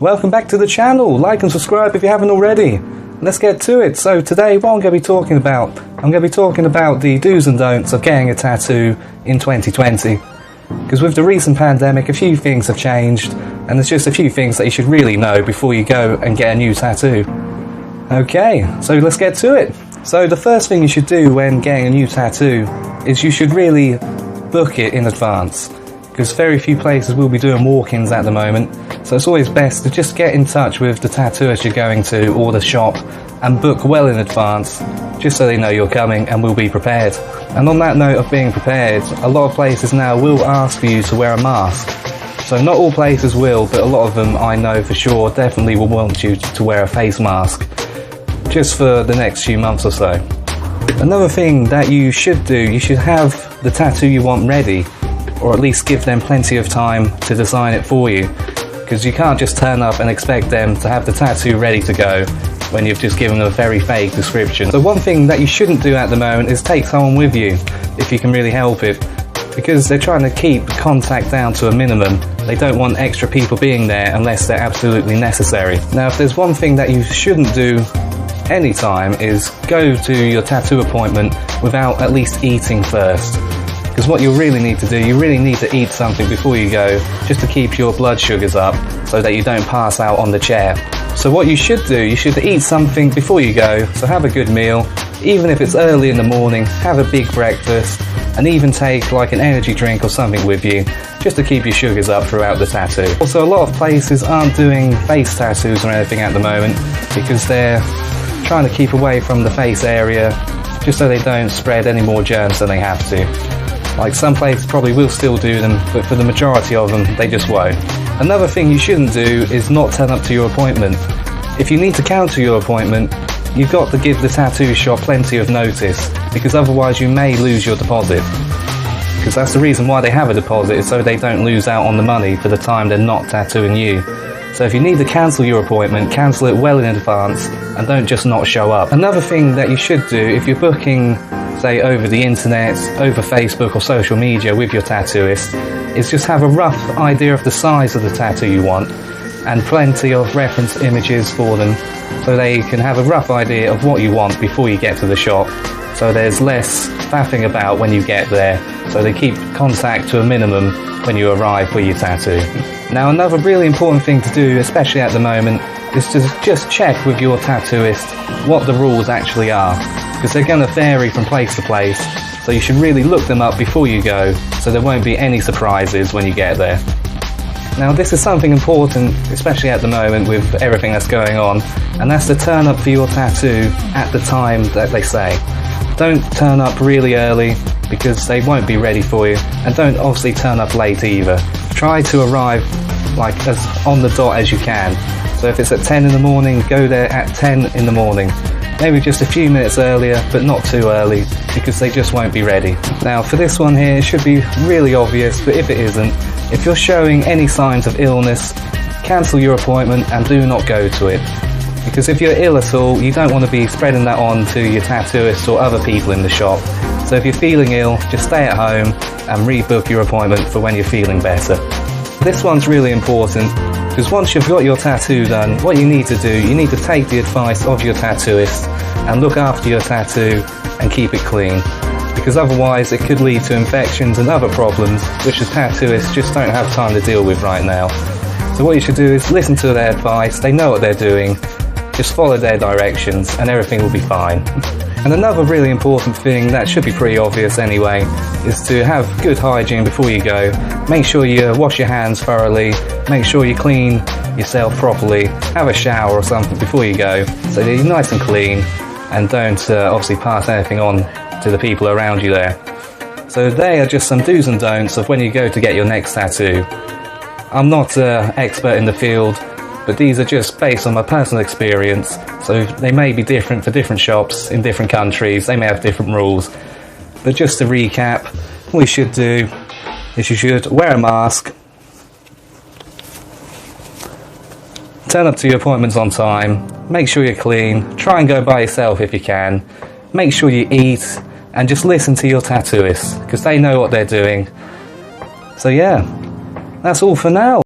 Welcome back to the channel. Like and subscribe if you haven't already. Let's get to it. So today what I'm going to be talking about, the do's and don'ts of getting a tattoo in 2020. Because with the recent pandemic, a few things have changed, and there's just a few things that you should really know before you go and get a new tattoo. Okay, so let's get to it. So the first thing you should do when getting a new tattoo is you should really book it in advance, because very few places will be doing walk-ins at the moment. So it's always best to just get in touch with the tattooist you're going to or the shop and book well in advance, just so they know you're coming and will be prepared. And on that note of being prepared, a lot of places now will ask for you to wear a mask. So not all places will, but a lot of them I know for sure definitely will want you to wear a face mask, just for the next few months or so. Another thing that you should do, you should have the tattoo you want ready, or at least give them plenty of time to design it for you, because you can't just turn up and expect them to have the tattoo ready to go when you've just given them a very vague description. So one thing that you shouldn't do at the moment is take someone with you, if you can really help it, because they're trying to keep contact down to a minimum. They don't want extra people being there unless they're absolutely necessary. Now, if there's one thing that you shouldn't do anytime is go to your tattoo appointment without at least eating first. Because what you really need to do, you really need to eat something before you go, just to keep your blood sugars up so that you don't pass out on the chair. So what you should do, you should eat something before you go, so have a good meal. Even if it's early in the morning, have a big breakfast, and even take like an energy drink or something with you, just to keep your sugars up throughout the tattoo. Also, a lot of places aren't doing face tattoos or anything at the moment, because they're trying to keep away from the face area, just so they don't spread any more germs than they have to. Like, some places probably will still do them, but for the majority of them, they just won't. Another thing you shouldn't do is not turn up to your appointment. If you need to cancel your appointment, you've got to give the tattoo shop plenty of notice, because otherwise you may lose your deposit. Because that's the reason why they have a deposit, is so they don't lose out on the money for the time they're not tattooing you. So if you need to cancel your appointment, cancel it well in advance, and don't just not show up. Another thing that you should do if you're booking, say, over the internet, over Facebook or social media with your tattooist, is just have a rough idea of the size of the tattoo you want, and plenty of reference images for them, so they can have a rough idea of what you want before you get to the shop, so there's less faffing about when you get there, so they keep contact to a minimum when you arrive for your tattoo. Now, another really important thing to do, especially at the moment, is to just check with your tattooist what the rules actually are, because they're going to vary from place to place, so you should really look them up before you go, so there won't be any surprises when you get there. Now, this is something important, especially at the moment with everything that's going on, and that's to turn up for your tattoo at the time that they say. Don't turn up really early, because they won't be ready for you, and don't obviously turn up late either. Try to arrive like as on the dot as you can. So if it's at 10 in the morning, go there at 10 in the morning. Maybe just a few minutes earlier, but not too early, because they just won't be ready. Now, for this one here, it should be really obvious, but if it isn't, if you're showing any signs of illness, cancel your appointment and do not go to it. Because if you're ill at all, you don't want to be spreading that on to your tattooist or other people in the shop. So if you're feeling ill, just stay at home and rebook your appointment for when you're feeling better. This one's really important, because once you've got your tattoo done, what you need to do, you need to take the advice of your tattooist and look after your tattoo and keep it clean. Because otherwise it could lead to infections and other problems which the tattooists just don't have time to deal with right now. So what you should do is listen to their advice, they know what they're doing, just follow their directions and everything will be fine. And another really important thing that should be pretty obvious anyway is to have good hygiene before you go. Make sure you wash your hands thoroughly, make sure you clean yourself properly, have a shower or something before you go, so that you're nice and clean and don't obviously pass anything on to the people around you there. So they are just some do's and don'ts of when you go to get your next tattoo. I'm not an expert in the field, but these are just based on my personal experience, so they may be different for different shops in different countries, they may have different rules. But just to recap, what you should do is you should wear a mask, turn up to your appointments on time, make sure you're clean, try and go by yourself if you can, make sure you eat, and just listen to your tattooist, because they know what they're doing. So yeah, that's all for now.